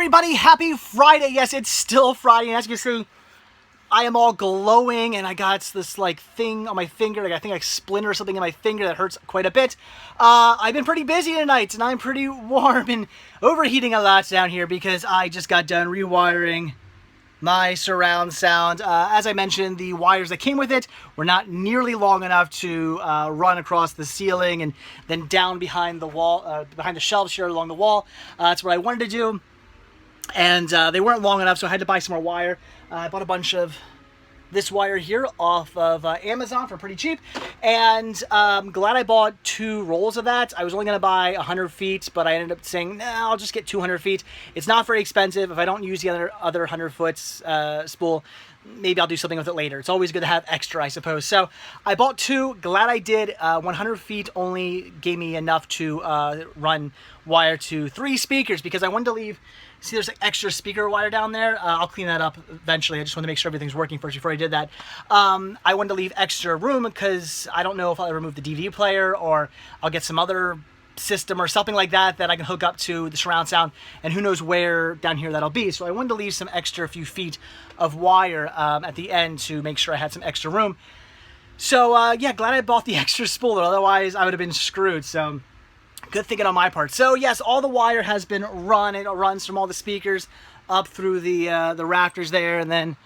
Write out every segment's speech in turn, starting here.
everybody? Happy Friday. Yes, it's still Friday, and as you can see, I am all glowing, and I got this like thing on my finger, like I think I splinter or something in my finger that hurts quite a bit. I've been pretty busy tonight, and I'm pretty warm and overheating a lot down here because I just got done rewiring my surround sound. As I mentioned, the wires that came with it were not nearly long enough to run across the ceiling and then down behind the wall, behind the shelves here along the wall. That's what I wanted to do. And they weren't long enough, so I had to buy some more wire. I bought a bunch of this wire here off of Amazon for pretty cheap, and I'm glad I bought 2 rolls of that. I was only going to buy 100 feet, but I ended up saying, nah, I'll just get 200 feet. It's not very expensive. If I don't use the other 100 foot spool, maybe I'll do something with it later. It's always good to have extra, I suppose. So I bought 2. Glad I did. 100 feet only gave me enough to run wire to 3 speakers because I wanted to leave. See, there's an extra speaker wire down there. I'll clean that up eventually. I just want to make sure everything's working first before I did that. I wanted to leave extra room because I don't know if I'll ever move the DVD player or I'll get some other system or something like that that I can hook up to the surround sound, and who knows where down here that'll be. So I wanted to leave some extra few feet of wire at the end to make sure I had some extra room. So yeah, glad I bought the extra spool, otherwise I would have been screwed. So good thinking on my part. So yes, all the wire has been run. It runs from all the speakers up through the rafters there, and then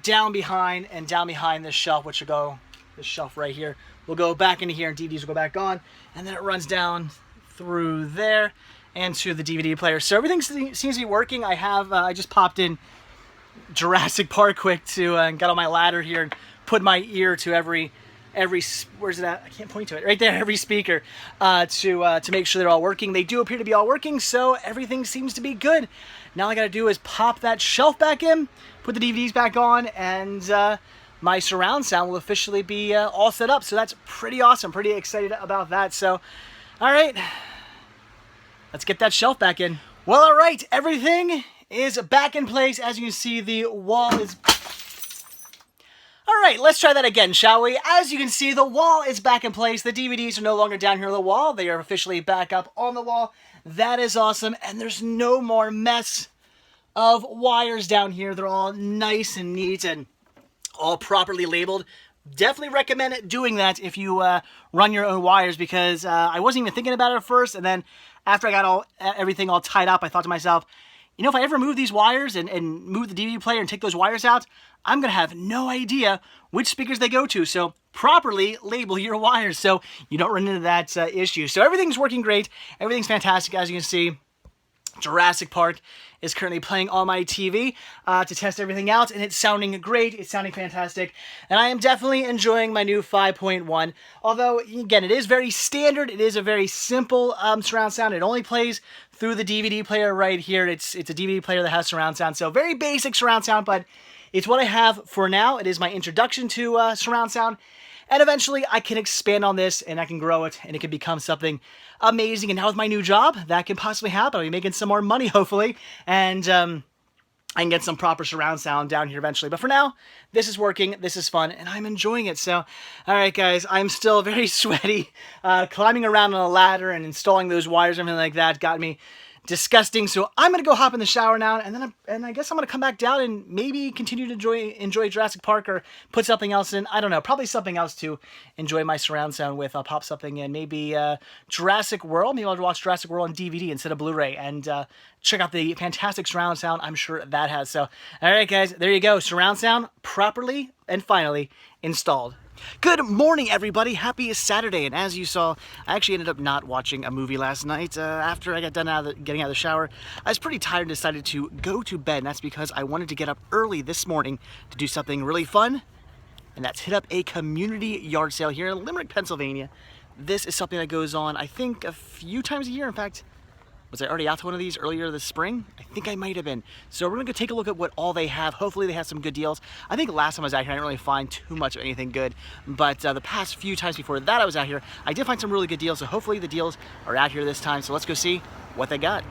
down behind this shelf, which will go, this shelf right here, will go back into here, and DVDs will go back on, and then it runs down through there and to the DVD player. So everything seems to be working. I just popped in Jurassic Park quick to got on my ladder here and put my ear to every where's it at? I can't point to it. Right there, every speaker to make sure they're all working. They do appear to be all working, so everything seems to be good. Now all I gotta do is pop that shelf back in, put the DVDs back on, and my surround sound will officially be all set up. So that's pretty awesome. Pretty excited about that. So, all right, let's get that shelf back in. Well, all right, everything is back in place. As you can see, the wall is... All right, let's try that again, shall we? As you can see, the wall is back in place. The DVDs are no longer down here on the wall. They are officially back up on the wall. That is awesome, and there's no more mess of wires down here. They're all nice and neat and all properly labeled. Definitely recommend doing that if you run your own wires, because I wasn't even thinking about it at first, and then after I got everything all tied up, I thought to myself, you know, if I ever move these wires and move the DVD player and take those wires out, I'm going to have no idea which speakers they go to. So properly label your wires so you don't run into that issue. So everything's working great. Everything's fantastic. As you can see, Jurassic Park is currently playing on my TV to test everything out, and it's sounding great. It's sounding fantastic, and I am definitely enjoying my new 5.1. Although, again, it is very standard. It is a very simple surround sound. It only plays through the DVD player right here. It's a DVD player that has surround sound, so very basic surround sound, but it's what I have for now. It is my introduction to surround sound. And eventually I can expand on this and I can grow it and it can become something amazing. And now with my new job, that can possibly happen. I'll be making some more money, hopefully. And I can get some proper surround sound down here eventually. But for now, this is working, this is fun, and I'm enjoying it. So, all right, guys, I'm still very sweaty. Climbing around on a ladder and installing those wires and everything like that got me disgusting. So I'm gonna go hop in the shower now, and then I guess I'm gonna come back down and maybe continue to enjoy Jurassic Park, or put something else in. I don't know, probably something else to enjoy my surround sound with. I'll pop something in, maybe Jurassic World. Maybe I'll watch Jurassic World on DVD instead of Blu-ray, and check out the fantastic surround sound I'm sure that has. So, all right, guys, there you go. Surround sound properly and finally installed. Good morning, everybody. Happy Saturday. And as you saw, I actually ended up not watching a movie last night. After I got done getting out of the shower, I was pretty tired and decided to go to bed. And that's because I wanted to get up early this morning to do something really fun. And that's hit up a community yard sale here in Limerick, Pennsylvania. This is something that goes on, I think, a few times a year. In fact, was I already out to one of these earlier this spring? I think I might have been. So we're gonna go take a look at what all they have. Hopefully they have some good deals. I think last time I was out here, I didn't really find too much of anything good. But the past few times before that I was out here, I did find some really good deals. So hopefully the deals are out here this time. So let's go see what they got.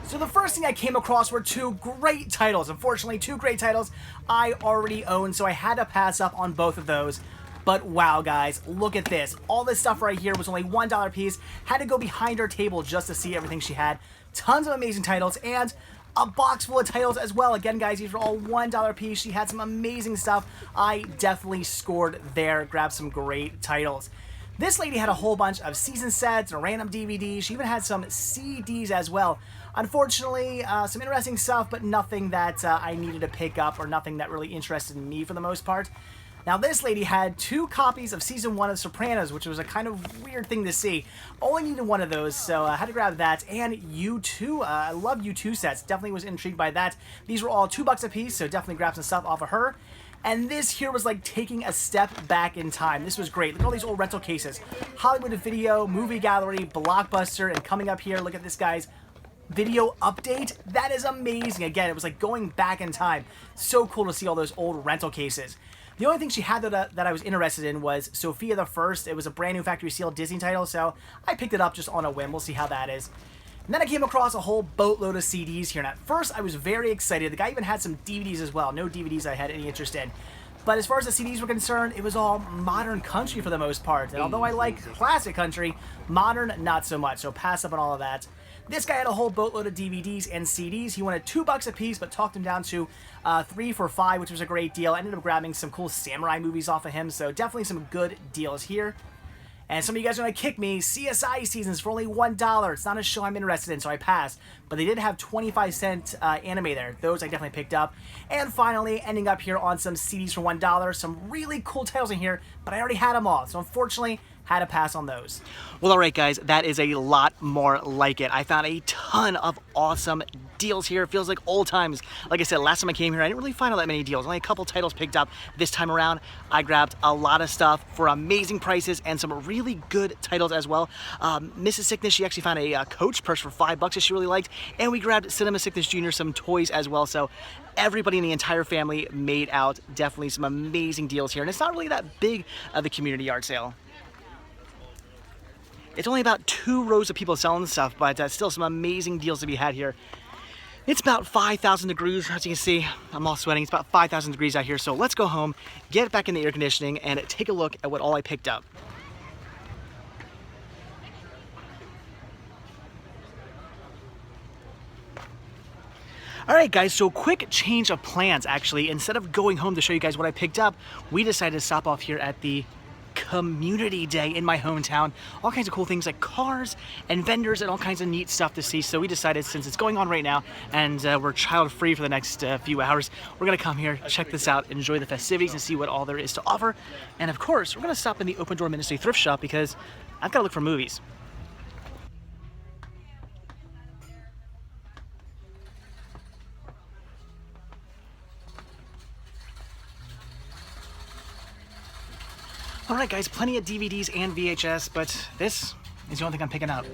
So the first thing I came across were 2 great titles. Unfortunately, 2 great titles I already own, so I had to pass up on both of those. But wow, guys, look at this. All this stuff right here was only $1 a piece. Had to go behind her table just to see everything she had. Tons of amazing titles, and a box full of titles as well. Again, guys, these were all $1 a piece. She had some amazing stuff. I definitely scored there, grabbed some great titles. This lady had a whole bunch of season sets and random DVDs. She even had some CDs as well. Unfortunately, some interesting stuff, but nothing that I needed to pick up or nothing that really interested me for the most part. Now, this lady had 2 copies of Season 1 of Sopranos, which was a kind of weird thing to see. Only needed one of those, so I had to grab that. And U2, I love U2 sets. Definitely was intrigued by that. These were all $2 a piece, so definitely grabbed some stuff off of her. And this here was like taking a step back in time. This was great. Look at all these old rental cases. Hollywood Video, Movie Gallery, Blockbuster, and coming up here, look at this guy's video update. That is amazing. Again, it was like going back in time. So cool to see all those old rental cases. The only thing she had that I was interested in was Sophia the First. It was a brand new factory sealed Disney title, so I picked it up just on a whim. We'll see how that is. And then I came across a whole boatload of CDs here, and at first I was very excited. The guy even had some DVDs as well. No DVDs I had any interest in. But as far as the CDs were concerned, it was all modern country for the most part. And although I like classic country, modern, not so much. So pass up on all of that. This guy had a whole boatload of DVDs and CDs. He wanted $2 a piece, but talked him down to 3 for $5, which was a great deal. I ended up grabbing some cool samurai movies off of him, so definitely some good deals here. And some of you guys are going to kick me. CSI seasons for only $1. It's not a show I'm interested in, so I passed. But they did have 25-cent anime there. Those I definitely picked up. And finally, ending up here on some CDs for $1. Some really cool titles in here, but I already had them all. So unfortunately, had to pass on those. Well, all right, guys, that is a lot more like it. I found a ton of awesome deals here. It feels like old times. Like I said, last time I came here, I didn't really find all that many deals. Only a couple titles picked up. This time around, I grabbed a lot of stuff for amazing prices and some really good titles as well. Mrs. Sickness, she actually found a Coach purse for $5 that she really liked. And we grabbed Cinema Sickness Jr. some toys as well. So everybody in the entire family made out. Definitely some amazing deals here. And it's not really that big of the community yard sale. It's only about 2 rows of people selling stuff, but still some amazing deals to be had here. It's about 5,000 degrees, as you can see. I'm all sweating. It's about 5,000 degrees out here. So let's go home, get back in the air conditioning, and take a look at what all I picked up. All right, guys, so quick change of plans, actually. Instead of going home to show you guys what I picked up, we decided to stop off here at the Community Day in my hometown. All kinds of cool things like cars and vendors and all kinds of neat stuff to see. So we decided, since it's going on right now and we're child free for the next few hours, we're gonna come here, check this out, enjoy the festivities and see what all there is to offer. And of course, we're gonna stop in the Open Door Ministry thrift shop because I've gotta look for movies. Alright guys, plenty of DVDs and VHS, but this is the only thing I'm picking up.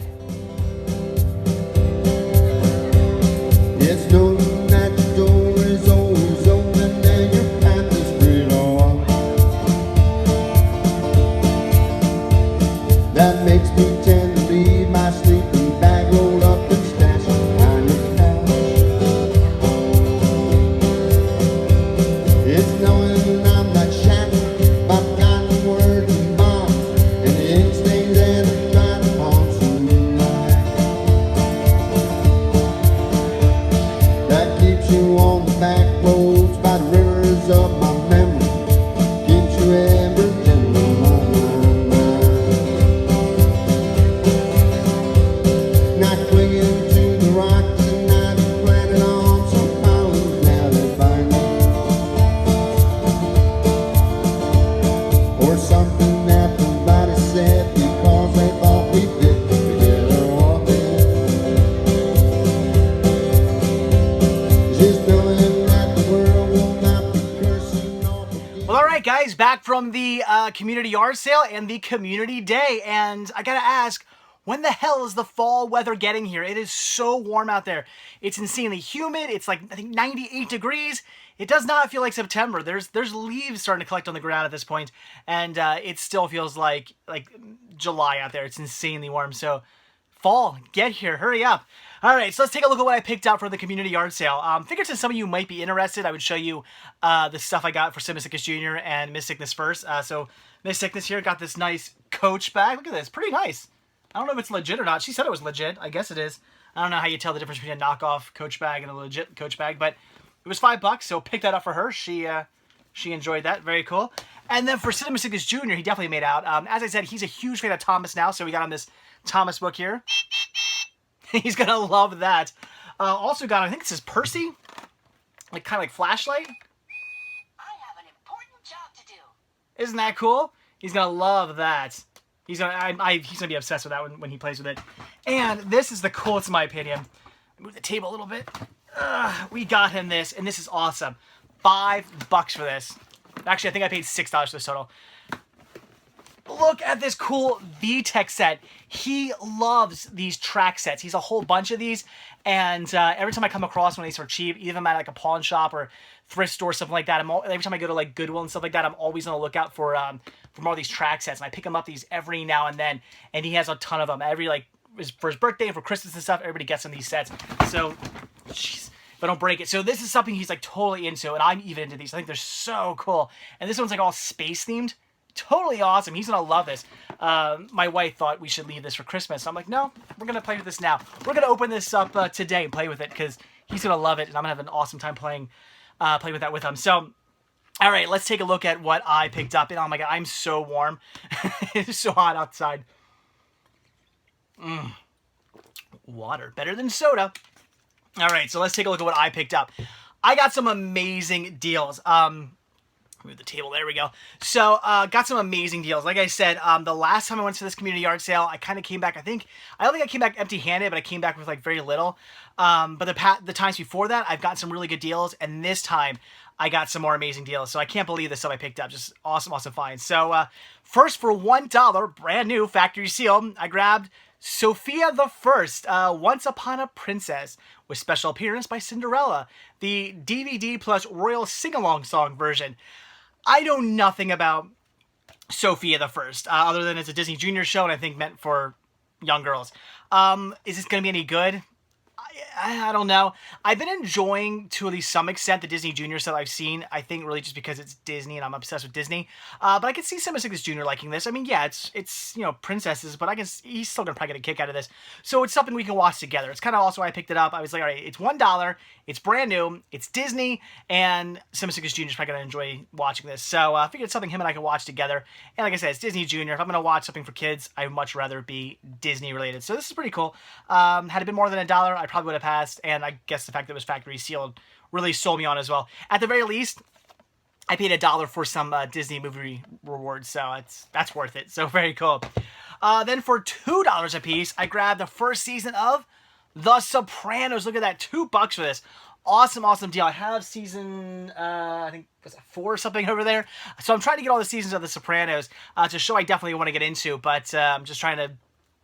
It's known that the door is always open and your path is free to walk. That makes me tend to leave my sleeping bag rolled up and stashed behind the couch. It's knowing I'm not shattered by forgotten words and bombs and the instincts that are trying to haunt tonight. That keeps you on the back roads by the rivers of my memory. Keeps you ever gentle on my mind. Not clinging to the rocks and not planning on some island now that bind me. Or something that somebody said because they thought we fit together all day. Just knowing that the world will not be cursing or forgetting. Well, all right, guys, back from the community yard sale and the community day, and I gotta ask, when the hell is the fall weather getting here? It is so warm out there. It's insanely humid. It's like, I think, 98 degrees. It does not feel like September. There's leaves starting to collect on the ground at this point, and it still feels like July out there. It's insanely warm. So, fall, get here, hurry up. All right, so let's take a look at what I picked out for the community yard sale. Figured since some of you might be interested, I would show you the stuff I got for Cinema Sickness Jr. and Miss Sickness first. So Miss Sickness here got this nice Coach bag. Look at this, pretty nice. I don't know if it's legit or not. She said it was legit. I guess it is. I don't know how you tell the difference between a knockoff Coach bag and a legit Coach bag, but it was $5, so pick that up for her. She enjoyed that. Very cool. And then for Cinema Sickness Jr., he definitely made out. As I said, he's a huge fan of Thomas now, so we got him this Thomas book here. He's going to love that. Also got, I think this is Percy, like kind of like Flashlight. I have an important job to do. Isn't that cool? He's going to love that. He's gonna be obsessed with that when he plays with it. And this is the coolest in my opinion. Move the table a little bit. We got him this, and this is awesome. $5 for this. Actually, I think I paid $6 for this total. Look at this cool VTech set. He loves these track sets. He's a whole bunch of these, and every time I come across one of these for cheap, even at like a pawn shop or thrift store, something like that, every time I go to like Goodwill and stuff like that, I'm always on the lookout for more of these track sets, and I pick him up these every now and then, and he has a ton of them. Every for his birthday and for Christmas and stuff, everybody gets him these sets. So, jeez, if I don't break it. So this is something he's like totally into, and I'm even into these. I think they're so cool. And this one's like all space themed. Totally awesome. He's gonna love this. My wife thought we should leave this for Christmas. So I'm like, no, we're gonna play with this now. We're gonna open this up today and play with it because he's gonna love it, and I'm gonna have an awesome time playing with that with him. So, all right, let's take a look at what I picked up. And oh my god, I'm so warm. It's so hot outside. Water, better than soda. All right, so let's take a look at what I picked up. I got some amazing deals. Move the table. There we go. So, got some amazing deals. Like I said, the last time I went to this community yard sale, I kind of came back. I don't think I came back empty-handed, but I came back with like very little. But the times before that, I've gotten some really good deals, and this time I got some more amazing deals. So I can't believe the stuff I picked up. Just awesome, awesome finds. So, first for $1, brand new factory seal, I grabbed Sophia the First, Once Upon a Princess, with special appearance by Cinderella, the DVD plus Royal Sing-Along song version. I know nothing about Sophia the First, other than it's a Disney Junior show, and I think meant for young girls. Is this going to be any good? I don't know. I've been enjoying, to at least some extent, the Disney Junior stuff I've seen. I think really just because it's Disney and I'm obsessed with Disney. But I can see Cinema Sickness Jr. liking this. I mean, yeah, it's princesses, but he's still gonna probably get a kick out of this. So it's something we can watch together. It's kind of also why I picked it up. I was like, all right, it's $1, it's brand new, it's Disney, and Cinema Sickness Jr. is probably gonna enjoy watching this. So I figured it's something him and I can watch together. And like I said, it's Disney Junior. If I'm gonna watch something for kids, I'd much rather it be Disney related. So this is pretty cool. Had it been more than $1, I probably would have passed. And I guess the fact that it was factory sealed really sold me on as well. At the very least, I paid $1 for some Disney movie rewards, so that's worth it. So very cool. Then for $2 a piece, I grabbed the first season of The Sopranos. Look at that, $2 for this. Awesome, awesome deal. I have season, I think, was it 4 or something over there? So I'm trying to get all the seasons of The Sopranos. It's a show I definitely want to get into, but I'm just trying to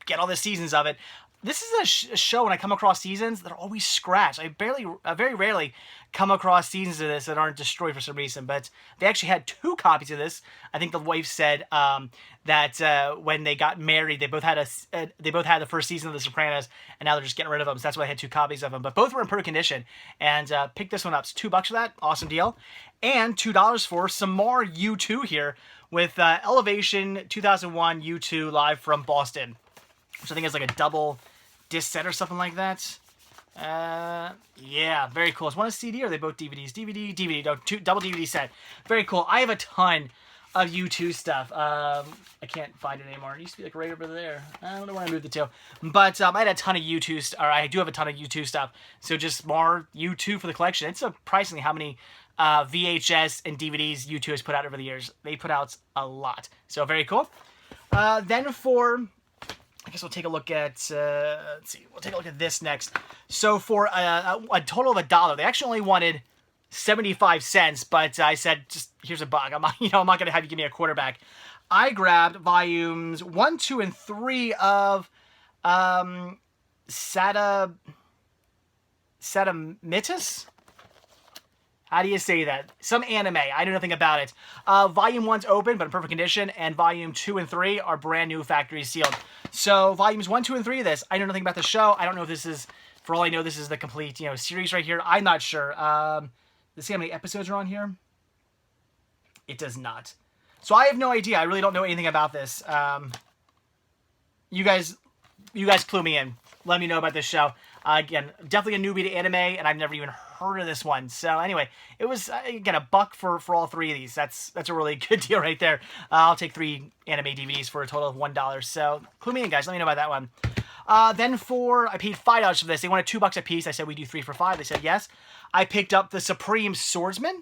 get all the seasons of it. This is a show, when I come across seasons, they're always scratched. I very rarely come across seasons of this that aren't destroyed for some reason, but they actually had 2 copies of this. I think the wife said that when they got married, they both had the first season of The Sopranos, and now they're just getting rid of them, so that's why I had 2 copies of them. But both were in perfect condition, and picked this one up. It's $2 for that. Awesome deal. And $2 for some more U2 here with Elevation 2001 U2 live from Boston, which I think is like a double disc set or something like that. Yeah, very cool. Is one a CD or are they both DVDs? DVD, no, double DVD set. Very cool. I have a ton of U2 stuff. I can't find it anymore. It used to be like right over there. I don't know where I moved it to. But I had a ton of U2, or I do have a ton of U2 stuff. So just more U2 for the collection. It's surprisingly how many VHS and DVDs U2 has put out over the years. They put out a lot. So very cool. Then for... I guess we'll take a look at, let's see, we'll take a look at this next. So for a total of $1, they actually only wanted 75 cents, but I said, just, here's $1. I'm not going to have you give me a quarterback. I grabbed volumes 1, 2, and 3 of Satamitis? How do you say that? Some anime. I know nothing about it. Volume 1's open, but in perfect condition, and Volume 2 and 3 are brand new factory sealed. So, Volumes 1, 2, and 3 of this, I know nothing about the show. I don't know if this is, for all I know, this is the complete, series right here. I'm not sure. Does it see how many episodes are on here? It does not. So, I have no idea. I really don't know anything about this. You guys clue me in. Let me know about this show. Again, definitely a newbie to anime, and I've never even heard of this one. So anyway, it was, again, $1 for all 3 of these. That's a really good deal right there. I'll take 3 anime DVDs for a total of $1. So clue me in, guys. Let me know about that one. Then I paid $5 for this. They wanted $2 a piece. I said we do 3 for $5. They said yes. I picked up the Supreme Swordsman.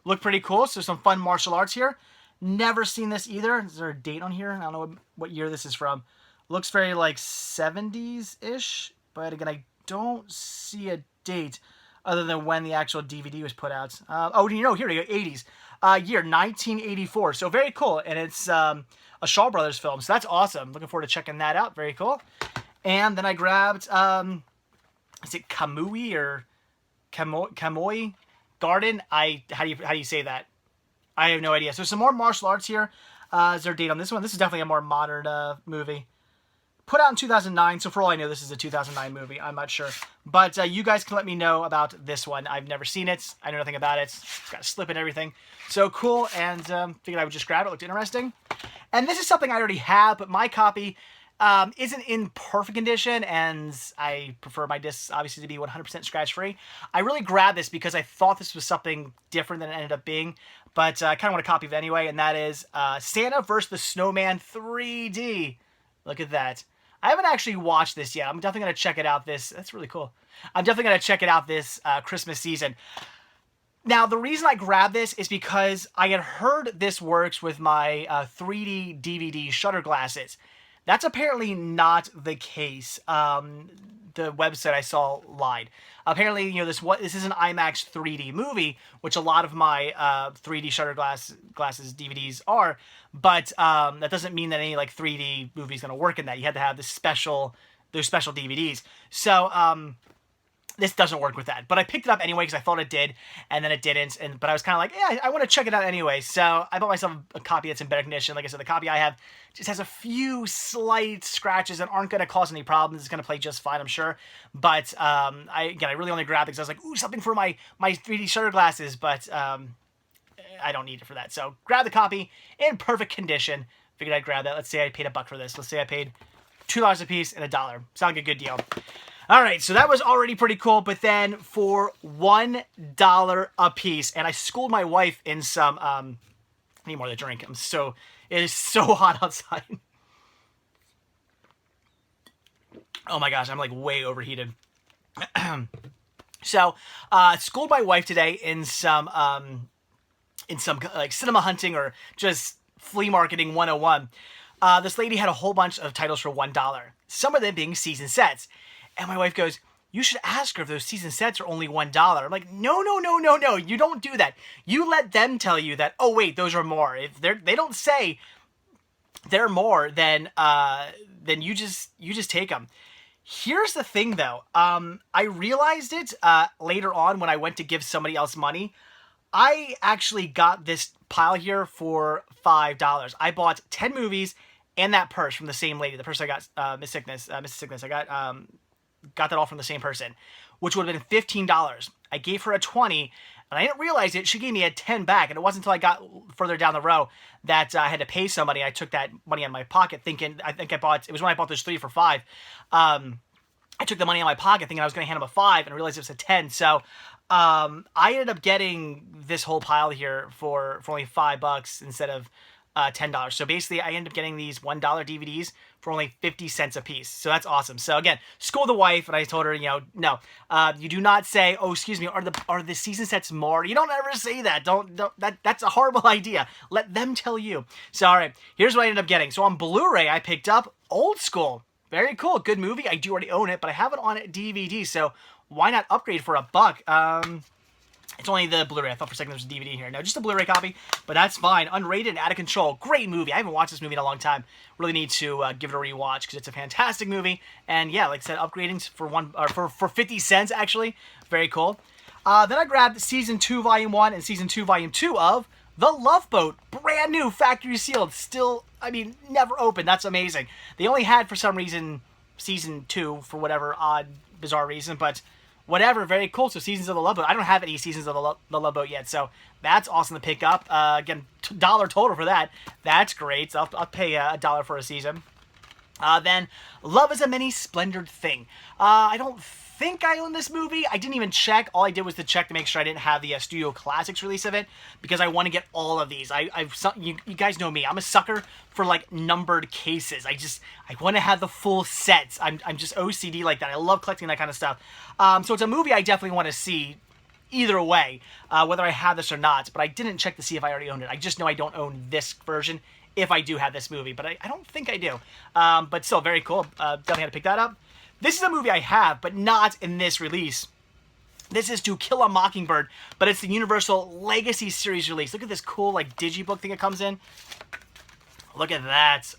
Looked pretty cool. So some fun martial arts here. Never seen this either. Is there a date on here? I don't know what year this is from. Looks very like 70s-ish. But again, I don't see a date other than when the actual DVD was put out. Oh, you know, here we go, 80s. Year 1984. So very cool. And it's a Shaw Brothers film. So that's awesome. Looking forward to checking that out. Very cool. And then I grabbed, is it Kamui or Kamoi Garden? How do you say that? I have no idea. So some more martial arts here. Is there a date on this one? This is definitely a more modern movie. Put out in 2009, so for all I know, this is a 2009 movie. I'm not sure. But you guys can let me know about this one. I've never seen it. I know nothing about it. It's got a slip and everything. So cool, and figured I would just grab it. It looked interesting. And this is something I already have, but my copy isn't in perfect condition, and I prefer my discs, obviously, to be 100% scratch-free. I really grabbed this because I thought this was something different than it ended up being, but I kind of want a copy of it anyway, and that is Santa vs. the Snowman 3D. Look at that. I haven't actually watched this yet. I'm definitely going to check it out that's really cool. I'm definitely going to check it out this Christmas season. Now, the reason I grabbed this is because I had heard this works with my 3D DVD shutter glasses. That's apparently not the case. The website I saw lied. Apparently, you know, this is an IMAX 3D movie, which a lot of my 3D shutter glasses DVDs are. But that doesn't mean that any like 3D movie is going to work in that. You had to have those special DVDs. So this doesn't work with that. But I picked it up anyway because I thought it did, and then it didn't. But I was kind of like, yeah, I want to check it out anyway. So I bought myself a copy that's in better condition. Like I said, the copy I have just has a few slight scratches that aren't going to cause any problems. It's going to play just fine, I'm sure. But I really only grabbed it because I was like, ooh, something for my 3D shutter glasses. But I don't need it for that. So grab the copy in perfect condition. Figured I'd grab that. Let's say I paid $1 for this. Let's say I paid $2 a piece and $1. Sound like a good deal. All right, so that was already pretty cool. But then for $1 a piece, and I schooled my wife in some. I need more to drink. It is so hot outside. Oh my gosh, I'm like way overheated. So, schooled my wife today in some like cinema hunting or just flea marketing 101. This lady had a whole bunch of titles for $1. Some of them being season sets. And my wife goes, you should ask her if those season sets are only $1. I'm like, no, you don't do that. You let them tell you that, oh wait, those are more. If they don't say they're more, then you just take them. Here's the thing though. I realized it later on when I went to give somebody else money. I actually got this pile here for $5. I bought 10 movies and that purse from the same lady. The purse I got, Miss Sickness. I got that all from the same person, which would have been $15. I gave her a 20, and I didn't realize it. She gave me a 10 back, and it wasn't until I got further down the row that I had to pay somebody. I took that money out of my pocket, thinking it was when I bought those 3 for $5. I took the money out of my pocket thinking I was going to hand him a 5, and I realized it was a 10. So I ended up getting this whole pile here for only $5 instead of $10. So basically, I ended up getting these $1 DVDs for only 50 cents a piece. So that's awesome. So again, school the wife, and I told her, no, you do not say, oh, excuse me, are the season sets more? You don't ever say that. That's a horrible idea. Let them tell you. So all right, here's what I ended up getting. So on Blu-ray, I picked up Old School. Very cool, good movie. I do already own it, but I have it on DVD. So why not upgrade for $1? It's only the Blu-ray. I thought for a second there was a DVD here. No, just a Blu-ray copy, but that's fine. Unrated and out of control. Great movie. I haven't watched this movie in a long time. Really need to give it a rewatch because it's a fantastic movie. And yeah, like I said, upgrading for 50 cents actually. Very cool. Then I grabbed Season 2 Volume 1 and Season 2 Volume 2 of The Love Boat. Brand new, factory sealed. Still, never opened. That's amazing. They only had, for some reason, Season 2 for whatever odd, bizarre reason, but whatever, very cool. So Seasons of the Love Boat. I don't have any Seasons of the Love Boat yet, so that's awesome to pick up. Again, $1 total for that. That's great. So I'll pay $1 for a season. Then Love is a Many Splendored Thing. I don't think I own this movie. I didn't even check. All I did was to check to make sure I didn't have the Studio Classics release of it, because I want to get all of these. You guys know me. I'm a sucker for like numbered cases. I want to have the full sets. I'm just OCD like that. I love collecting that kind of stuff. So it's a movie I definitely want to see either way, whether I have this or not. But I didn't check to see if I already owned it. I just know I don't own this version if I do have this movie, but I don't think I do. But still, very cool. Definitely had to pick that up. This is a movie I have, but not in this release. This is To Kill a Mockingbird, but it's the Universal Legacy Series release. Look at this cool, like, digibook thing it comes in. Look at that.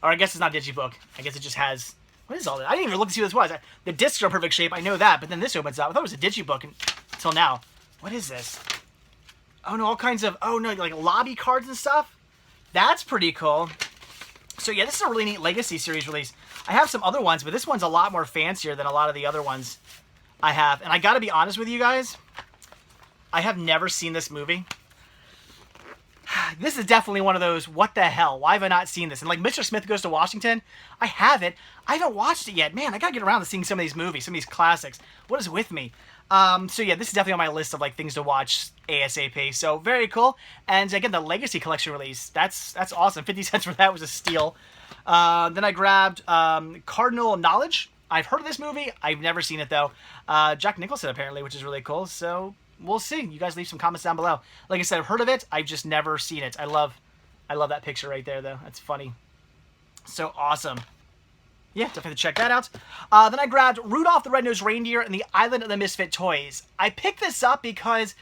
Or I guess it's not digibook. I guess it just has... What is all that? I didn't even look to see what this was. The discs are in perfect shape. I know that, but then this opens up. I thought it was a digibook until now. What is this? Oh, no, all kinds of... Oh, no, like lobby cards and stuff? That's pretty cool. So yeah, this is a really neat Legacy Series release. I have some other ones, but this one's a lot more fancier than a lot of the other ones I have. And I gotta be honest with you guys, I have never seen this movie. This is definitely one of those, what the hell? Why have I not seen this? And like Mr. Smith Goes to Washington, I have it. I haven't watched it yet. Man, I gotta get around to seeing some of these movies, some of these classics. What is with me? So yeah, this is definitely on my list of like things to watch ASAP. So very cool. And again, the Legacy Collection release. That's awesome. 50 cents for that was a steal. Then I grabbed Cardinal Knowledge. I've heard of this movie. I've never seen it though. Jack Nicholson apparently, which is really cool. So we'll see. You guys leave some comments down below. Like I said, I've heard of it. I've just never seen it. I love that picture right there though. That's funny. So awesome. Yeah, definitely check that out. Then I grabbed Rudolph the Red-Nosed Reindeer and the Island of the Misfit Toys. I picked this up because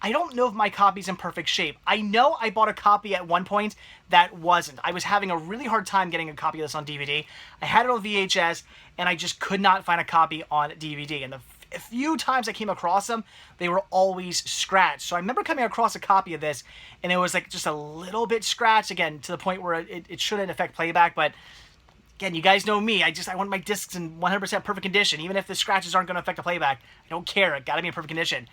I don't know if my copy's in perfect shape. I know I bought a copy at one point that wasn't. I was having a really hard time getting a copy of this on DVD. I had it on VHS, and I just could not find a copy on DVD. And the few times I came across them, they were always scratched. So I remember coming across a copy of this, and it was like just a little bit scratched, again, to the point where it shouldn't affect playback, but... Again, you guys know me. I want my discs in 100% perfect condition. Even if the scratches aren't going to affect the playback, I don't care. It got to be in perfect condition.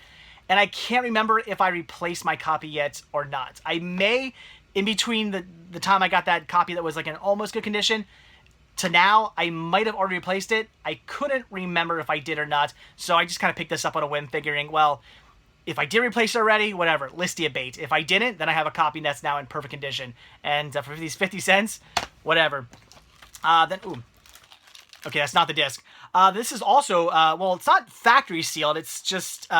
And I can't remember if I replaced my copy yet or not. I may, in between the time I got that copy that was like in almost good condition to now, I might have already replaced it. I couldn't remember if I did or not. So I just kind of picked this up on a whim, figuring, well, if I did replace it already, whatever, listia bait. If I didn't, then I have a copy that's now in perfect condition. And for these 50 cents, whatever. Okay, that's not the disc. This is also, well, it's not factory sealed. It's just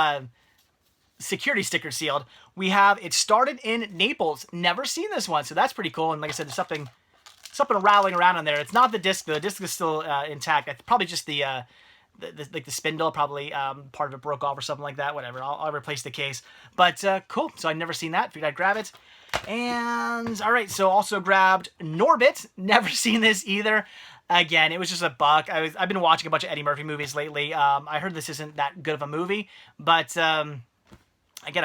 security sticker sealed. We have It Started in Naples. Never seen this one, so that's pretty cool. And like I said, there's something rattling around on there. It's not the disc, though. The disc is still intact. It's probably just the spindle, probably part of it broke off or something like that. Whatever. I'll replace the case. But cool. So I've never seen that. Figured I'd grab it. And all right, so also grabbed Norbit. Never seen this either. Again, it was just a buck. I've been watching a bunch of Eddie Murphy movies lately. I heard this isn't that good of a movie, but again,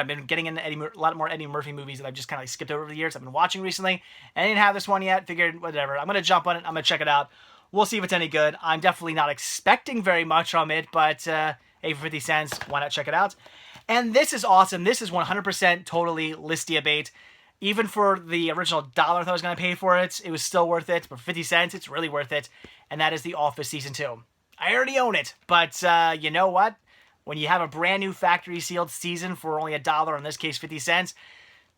I've been getting into a lot more Eddie Murphy movies that I've just kind of like skipped over the years. I've been watching recently, and I didn't have this one yet. Figured whatever. I'm gonna jump on it. I'm gonna check it out. We'll see if it's any good. I'm definitely not expecting very much from it, but hey, for 50 cents, why not check it out? And this is awesome. This is 100% totally listia bait. Even for the original $1 I thought I was going to pay for it, it was still worth it. But for 50 cents, it's really worth it. And that is The Office Season 2. I already own it. But you know what? When you have a brand new factory sealed season for only $1, in this case 50 cents,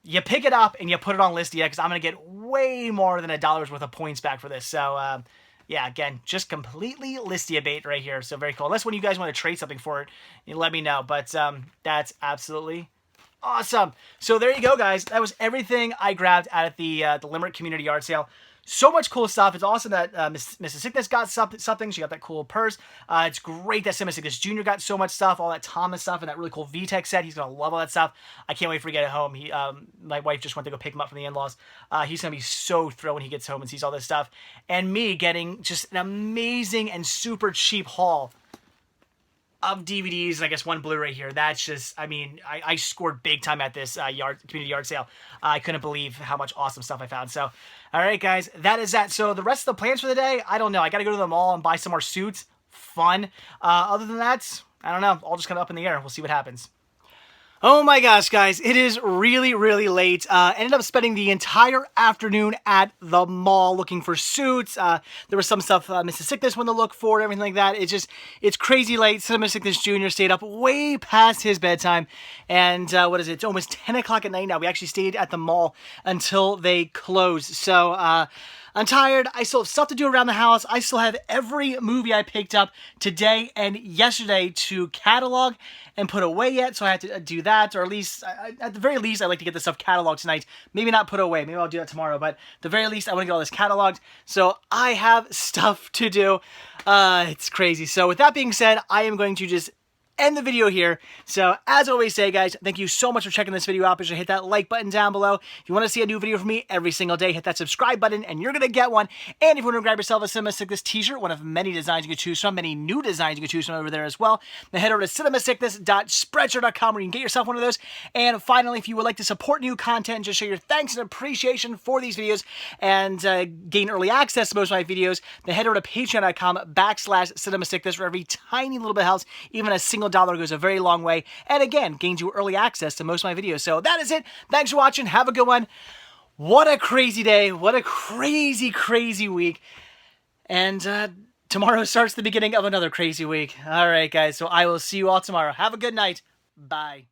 you pick it up and you put it on Listia, because I'm going to get way more than $1 worth of points back for this. So, yeah, again, just completely Listia bait right here. So very cool. Unless when you guys want to trade something for it, you let me know. But that's absolutely awesome. So there you go, guys. That was everything I grabbed out at the Limerick Community Yard Sale. So much cool stuff. It's awesome that Mrs. Sickness got something. She got that cool purse. It's great that Simmons Sickness Jr. got so much stuff, all that Thomas stuff, and that really cool VTech set. He's going to love all that stuff. I can't wait for he to get it home. My wife just went to go pick him up from the in-laws. He's going to be so thrilled when he gets home and sees all this stuff. And me getting just an amazing and super cheap haul of DVDs and I guess one Blu-ray here. That's just, I mean, I scored big time at this community yard sale. I couldn't believe how much awesome stuff I found. So, all right, guys, that is that. So the rest of the plans for the day, I don't know. I got to go to the mall and buy some more suits. Fun. Other than that, I don't know. All just kind of up in the air. We'll see what happens. Oh my gosh, guys, it is really, really late. Ended up spending the entire afternoon at the mall looking for suits. There was some stuff Mrs. Sickness wanted to look for and everything like that. It's crazy late. Cinema Sickness Jr. stayed up way past his bedtime. And what is it? It's almost 10 o'clock at night now. We actually stayed at the mall until they closed. So, I'm tired. I still have stuff to do around the house. I still have every movie I picked up today and yesterday to catalog and put away yet. So I have to do that, or at least, at the very least, I like to get this stuff cataloged tonight. Maybe not put away. Maybe I'll do that tomorrow. But at the very least, I want to get all this cataloged. So I have stuff to do. It's crazy. So with that being said, I am going to just end the video here. So as I always say, guys, thank you so much for checking this video out. Be sure to hit that like button down below. If you want to see a new video from me every single day, hit that subscribe button and you're going to get one. And if you want to grab yourself a Cinema Sickness t-shirt, one of many designs you can choose from, many new designs you can choose from over there as well, then head over to cinemasickness.spreadshirt.com where you can get yourself one of those. And finally, if you would like to support new content and just show your thanks and appreciation for these videos and gain early access to most of my videos, then head over to patreon.com/cinemasickness where every tiny little bit helps. Even a single dollar goes a very long way, and again, gains you early access to most of my videos. So that is it. Thanks for watching. Have a good one. What a crazy day. What a crazy, crazy week. And tomorrow starts the beginning of another crazy week. All right, guys. So I will see you all tomorrow. Have a good night. Bye.